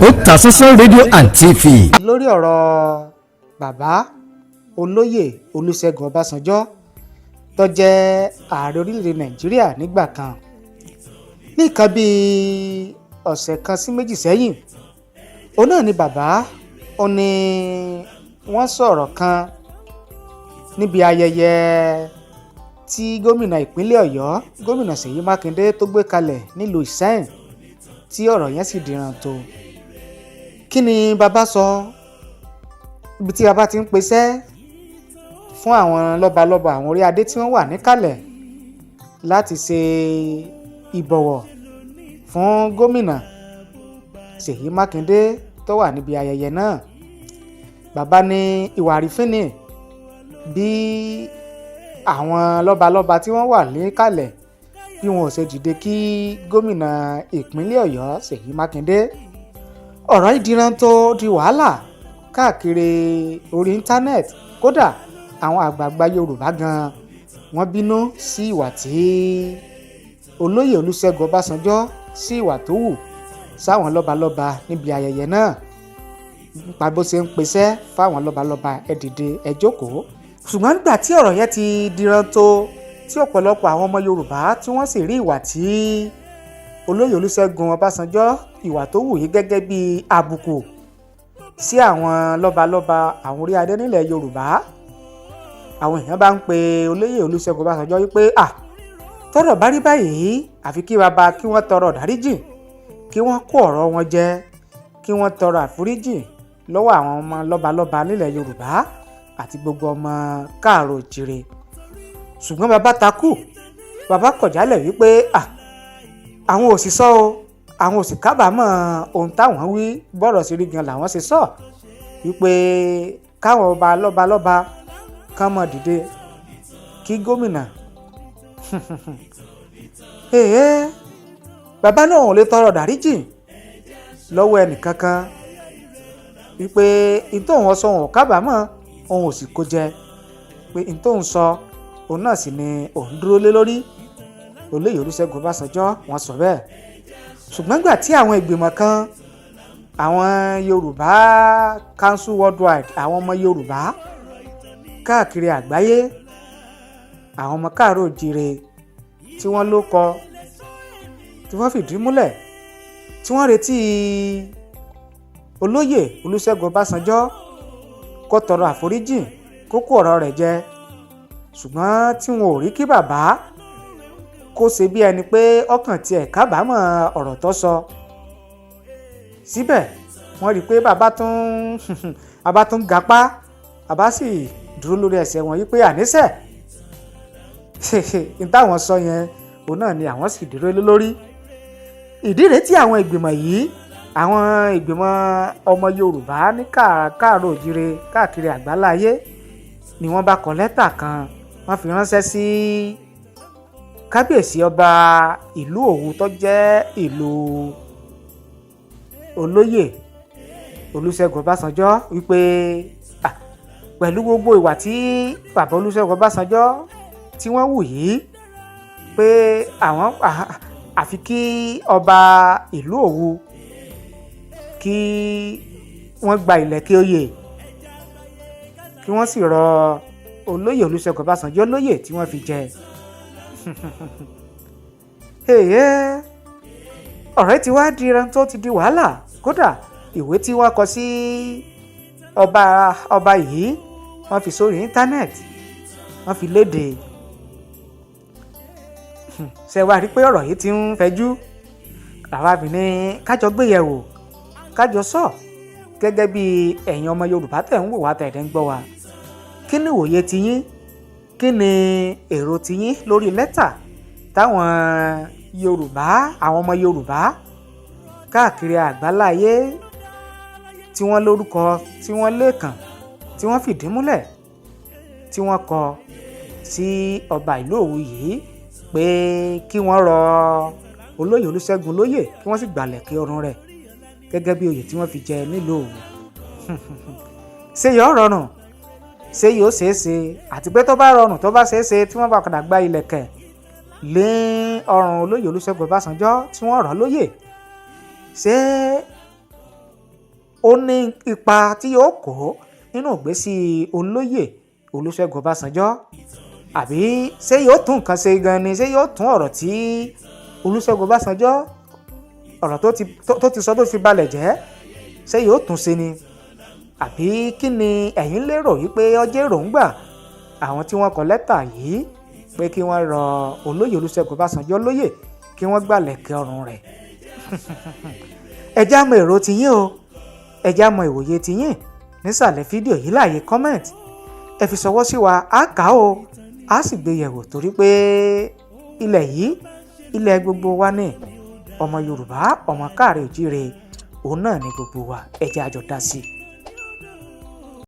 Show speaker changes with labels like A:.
A: Otasansan rédíò and TV.
B: lórí ọ̀rọ̀ bàbá olóyè Olúṣẹ́gun Ọbásanjọ́ tó jẹ́ ààrẹ orílẹ̀-èdè Nàìjíríà nígbà kan ní nǹkan bíi ọ̀sẹ̀ kan sí méjì sẹ́yìn òun náà ni bàbá ó ní wọ́n sọ̀rọ̀ kan níbi ayẹyẹ tí gómìnà ìpínlẹ̀ Ọ̀yọ́ gómìnà Ṣèyí Mákindé tó gbé kalẹ̀ nílùú Iseyin tí ọ̀rọ̀ yẹn sì dìran tó. Kí ni bàbá sọ? Ibi tí bàbá ti ń pèsè fún àwọn lọ́balọ́ba àwọn orí adé tí wọ́n wà níkàlẹ̀ láti ṣe ìbọ̀wọ̀ fún gómìnà Ṣèyí Mákindé tó wà níbi ayẹyẹ náà. Bàbá ní ìwà àrífín ni bí àwọn lọ́balọ́ba tí wọ́n wà níkàlẹ̀ bí wọn ò ṣe dìde kí gómìnà ìpínlẹ̀ Ọ̀yọ́ Ṣèyí Mákindé. Ọ̀rọ̀ ìdíran tó di wàhálà káàkiri orí íńtánẹ́ẹ̀tì, kódà àwọn àgbààgbà Yorùbá gan wọ́n bínú sí ìwà tí olóyè Olúṣẹ́gun Ọbásanjọ́ sí ìwà tó wù sáwọn lọ́balọ́ba níbi ayẹyẹ náà nípa bó ṣe ń pèsè fáwọn lọ́balọ́ba ẹ dìde ẹ jókòó. Ṣùgbọ́n nígbà tí ọ̀rọ̀ yẹn ti díran tó tí ọ̀pọ̀lọpọ̀ àwọn ọmọ Yorùbá tí wọ́n sì rí ìwà tí olóyè Olúṣẹ́gun Ọbásanjọ́ ìwà tó wù yí gẹ́gẹ́ bí àbùkù sí àwọn lọ́balọ́ba àwọn orí adé nílẹ̀ Yorùbá, àwọn èèyàn bá ń pe olóyè Olúṣẹ́gun Ọbásanjọ́ wípé tọ́rọ̀ bá rí báyìí àfi kí bàbá kí wọ́n tọrọ dáríjì, kí wọ́n kó ọ̀rọ̀ wọn jẹ, kí wọ́n tọrọ àforíjì lọ́wọ́ àwọn ọmọ lọ́balọ́ba nílẹ̀ Yorùbá àti gbogbo ọmọ káàrọ̀ òjìrè. Ṣùgbọ́n bàbá takú, bàbá kọ̀ jálẹ̀ wípé àwọn ò sì sọ o, àwọn ò sì kábàámọ̀ ohun táwọn wí, bọ́rọ̀ sí rí gan làwọn ṣe sọ wípé káwọn ọba lọ́balọ́ba kán mọ̀ dìde kí gómìnà bàbá náà ò lè tọrọ dáríjì lọ́wọ́ ẹnìkankan wípé ìtòhun sọ òun ò kábàámọ̀ òun ò sì kó jẹ, pé ìtòhun sọ òun náà sì ni òun dúró lé lórí. Olóyè Olúṣẹ́gun Ọbásanjọ́ wọ́n sọ bẹ́ẹ̀. Ṣùgbọ́n gbà tí àwọn ìgbìmọ̀ kan, àwọn Yorùbá Council Worldwide, àwọn ọmọ Yorùbá káàkiri àgbáyé, àwọn ọmọ káàrọ̀ òjìrè tí wọ́n ló kọ, tí wọ́n fìdí múlẹ̀, tí wọ́n retí olóyè Olúṣẹ́gun Ọbásanjọ́ kó tọrọ àforíjì, kó kó ọ̀rọ̀ rẹ̀ jẹ. Ṣùgbọ́n tí wọn ò rí kí bàbá kó ṣe bí ẹni pé ọkàn tiẹ̀ kábàámọ̀ ọ̀rọ̀ tó sọ. Síbẹ̀ wọ́n rí i pé bàbá tún gapá, bàbá sì dúró lórí ẹsẹ̀ wọn yí pé àníṣe ní táwọn sọ yẹn òun náà ni àwọn sì dúró lé lórí. Ìdí rèé tí àwọn ìgbìmọ̀ yìí, àwọn ìgbìmọ̀ ọmọ Yorùbá ní káàrọ̀ òjìrè káàkiri àgbáláyé ni wọ́n bá kọ lẹ́tà kan wọ́n fi ránṣẹ́ sí kábíyèsí ọba ìlú Òwu tó jẹ́ ìlú olóyè Olúṣẹ́gun Ọbásanjọ́ wípé pẹ̀lú gbogbo ìwà tí bàbá Olúṣẹ́gun Ọbásanjọ́ tí wọ́n wù yìí, pé àwọn àfi kí ọba ìlú Òwu kí wọ́n gba ìlẹ̀kẹ̀ oyè, kí wọ́n sì rọ olóyè Olúṣẹ́gun Ọbásanjọ́ lóyè tí wọ́n fi jẹ. Ọ̀rẹ́ ti wá di ẹran tó ti di wàhálà. Kódà ìwé tí wọ́n kọ sí ọba yìí wọ́n fi sórí íńtánẹ́ẹ̀tì, wọ́n fi léde. Ṣé wàá rí pé ọ̀rọ̀ yìí ti ń fẹjú? Làwa bí ní kájọ gbéyẹ̀wò, kájọ sọ gẹ́gẹ́ bí ẹ̀yin ọmọ Yorùbá tẹ̀ ń wò wá tẹ̀dẹ̀ ń gbọ́ wa. Kí ni ìwòye tiyín? Kí ni èrò tiyín lórí lẹ́tà táwọn Yorùbá, àwọn ọmọ Yorùbá káàkiri àgbáláyé tí wọ́n lórúkọ, tí wọ́n léèkàn, tí wọ́n fìdí múlẹ̀, tí wọ́n kọ sí ọba ìlú Òwu yìí pé kí wọ́n rọ olóyè Olúṣẹ́gun lóyè, kí wọ́n sì gbàlẹ̀kẹ̀ ọrùn rẹ̀ gẹ́gẹ́ bí oyè tí wọ́n fi jẹ nílùú Òwu. Ṣé yóò rọrùn? Ṣé yóò ṣeéṣe? Àti pé tó bá rọrùn, tó bá ṣeéṣe tí wọ́n bá padà gba ilẹ̀kẹ̀ lé ọrùn olóyè Olúṣẹ́gun Ọbásanjọ́ tí wọ́n rọ̀ lóyè, ṣé ó ní ipa tí yóò kó nínú ìgbésí olóyè Olúṣẹ́gun Ọbásanjọ́, àbí ṣé yóò tún nǹkan ṣe gan ni, ṣé yóò tún ọ̀rọ̀ tí Olúṣẹ́gun Ọbásanjọ́ ọ̀rọ̀ tó ti sọ tó fi balẹ̀ jẹ́ ṣé yóò tún ṣe ni, àbí kí ni ẹ̀yin lérò wípé ọjọ́ èròǹgbà àwọn tí wọ́n kọ lẹ́tà yìí pé kí wọ́n rọ olóyè Olúṣẹ́gun Ọbásanjọ́ lóyè kí wọ́n gbàlẹ̀kẹ̀ ọrùn rẹ̀? ẹ já mọ èrò tiyín o, ẹ já mọ ìwòye tiyín nísàlẹ̀ fídíò yìí láàyè comment, ẹ fi ṣọwọ́ sí wa, á kà á o, á sì gbé yẹ̀wò torí pé ilẹ̀ yìí ilẹ̀ gbogbo wa ní ọmọ Yorùbá, ọmọ káàárẹ̀ oòjíire, òun náà ni gbogbo wa, ẹ jẹ́ a jọ dá sí i.